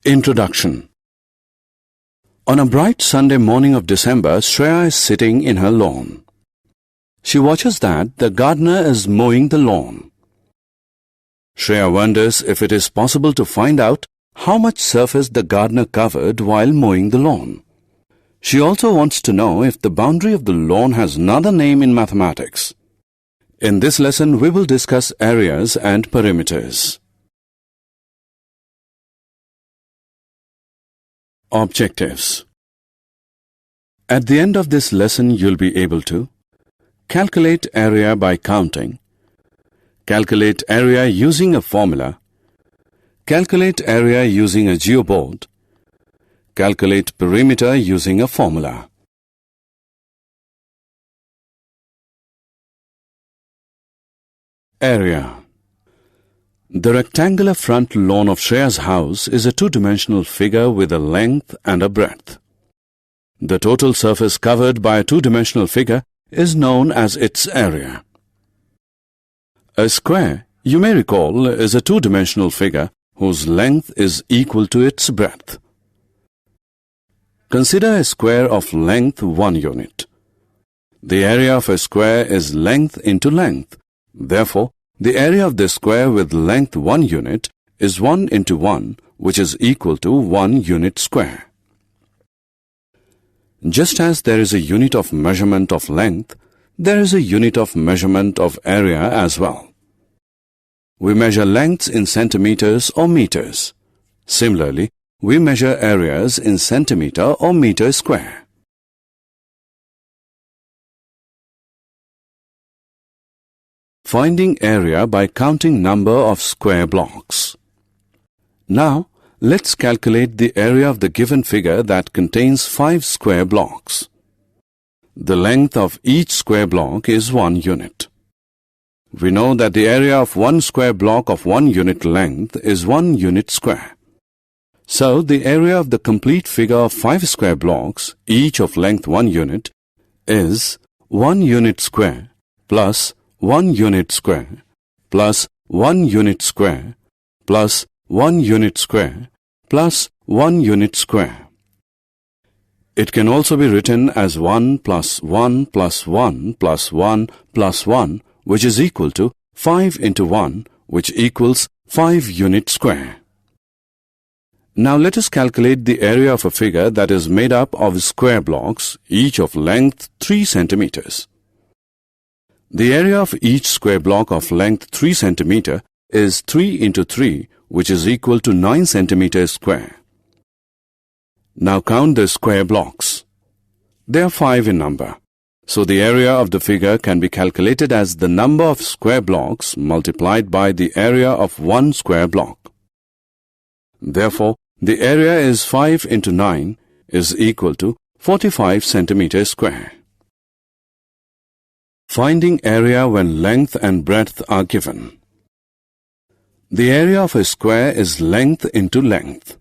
Introduction. On a bright Sunday morning of December, Shreya is sitting in her lawn. She watches that the gardener is mowing the lawn. Shreya wonders if it is possible to find out how much surface the gardener covered while mowing the lawn. She also wants to know if the boundary of the lawn has another name in mathematics. In this lesson, we will discuss areas and perimeters. Objectives. At the end of this lesson, you'll be able to calculate area by counting, calculate area using a formula, calculate area using a geoboard, calculate perimeter using a formula. Area. The rectangular front lawn of Shreya's house is a two-dimensional figure with a length and a breadth. The total surface covered by a two-dimensional figure is known as its area. A square, you may recall, is a two-dimensional figure whose length is equal to its breadth. Consider a square of length 1 unit. The area of a square is length into length. Therefore, the area of the square with length 1 unit is 1 into 1, which is equal to 1 unit square. Just as there is a unit of measurement of length, there is a unit of measurement of area as well. We measure lengths in centimeters or meters. Similarly, we measure areas in centimeter or meter square. Finding area by counting number of square blocks. Now, let's calculate the area of the given figure that contains 5 square blocks. The length of each square block is 1 unit. We know that the area of one square block of 1 unit length is 1 unit square. So, the area of the complete figure of 5 square blocks, each of length 1 unit, is 1 unit square plus 1 unit square plus 1 unit square plus 1 unit square plus 1 unit square. It can also be written as 1 plus 1 plus 1 plus 1 plus 1, which is equal to 5 into 1, which equals 5 unit square. Now let us calculate the area of a figure that is made up of square blocks, each of length 3 centimeters. The area of each square block of length 3 centimeter is 3 into 3, which is equal to 9 centimeters square. Now count the square blocks. They are 5 in number. So the area of the figure can be calculated as the number of square blocks multiplied by the area of one square block. Therefore, the area is 5 into 9 is equal to 45 centimeters square. Finding area when length and breadth are given. The area of a square is length into length.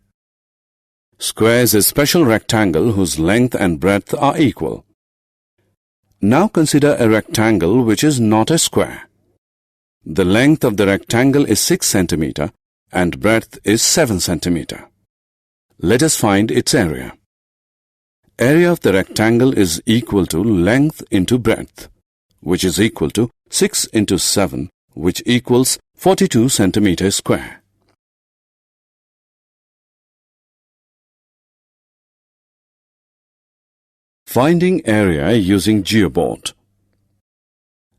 Square is a special rectangle whose length and breadth are equal. Now consider a rectangle which is not a square. The length of the rectangle is 6 centimeter and breadth is 7 centimeter. Let us find its area. Area of the rectangle is equal to length into breadth, which is equal to 6 into 7, which equals 42 centimeters square. Finding area using geoboard.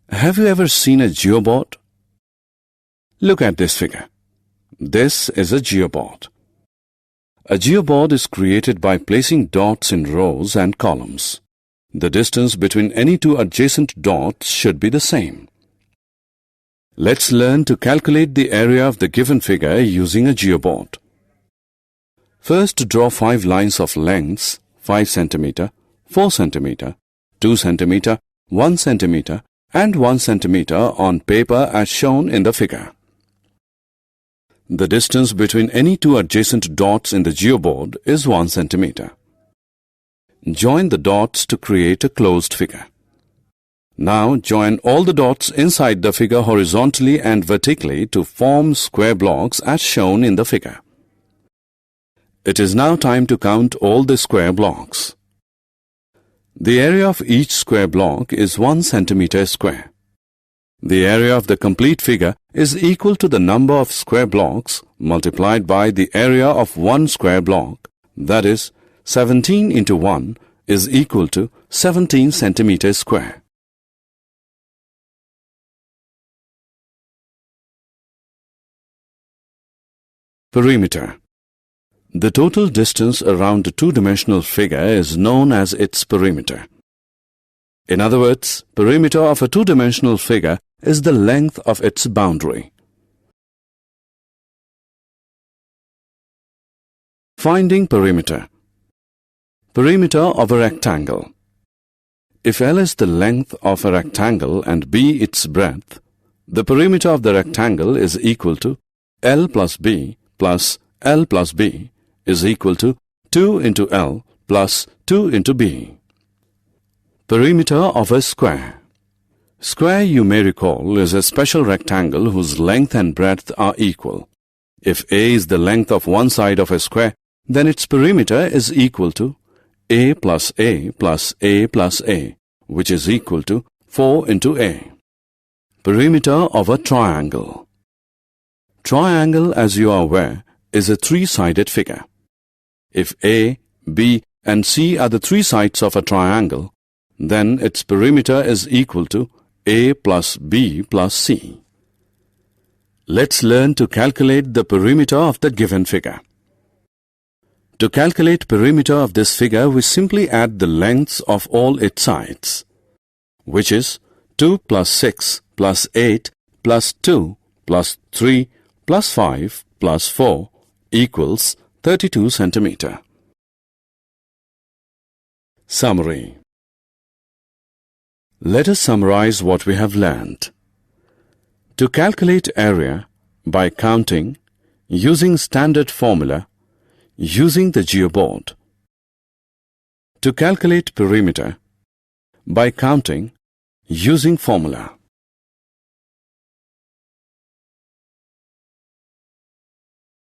Have you ever seen a geoboard? Look at this figure. This is a geoboard. A geoboard is created by placing dots in rows and columns. The distance between any two adjacent dots should be the same. Let's learn to calculate the area of the given figure using a geoboard. First, draw 5 lines of lengths 5 centimeter, 4 centimeter, 2 centimeter, 1 centimeter and 1 centimeter on paper as shown in the figure. The distance between any two adjacent dots in the geoboard is 1 centimeter. Join the dots to create a closed figure. Now join all the dots inside the figure horizontally and vertically to form square blocks as shown in the figure. It is now time to count all the square blocks. The area of each square block is 1 centimeter square. The area of the complete figure is equal to the number of square blocks multiplied by the area of one square block, that is, 17 into 1 is equal to 17 centimeters square. Perimeter. The total distance around a two-dimensional figure is known as its perimeter. In other words, perimeter of a two-dimensional figure is the length of its boundary. Finding perimeter. Perimeter of a rectangle. If L is the length of a rectangle and B its breadth, the perimeter of the rectangle is equal to L plus B plus L plus B is equal to 2 into L plus 2 into B. Perimeter of a square. Square, you may recall, is a special rectangle whose length and breadth are equal. If A is the length of one side of a square, then its perimeter is equal to A plus A plus A plus A, which is equal to 4 into A. Perimeter of a triangle. Triangle, as you are aware, is a three-sided figure. If A, B and C are the three sides of a triangle, then its perimeter is equal to A plus B plus C. Let's learn to calculate the perimeter of the given figure. To calculate perimeter of this figure, we simply add the lengths of all its sides, which is 2 plus 6 plus 8 plus 2 plus 3 plus 5 plus 4 equals 32 centimeter. Summary. Let us summarize what we have learned. To calculate area by counting, using standard formula, using the geoboard. To calculate perimeter by counting, using formula.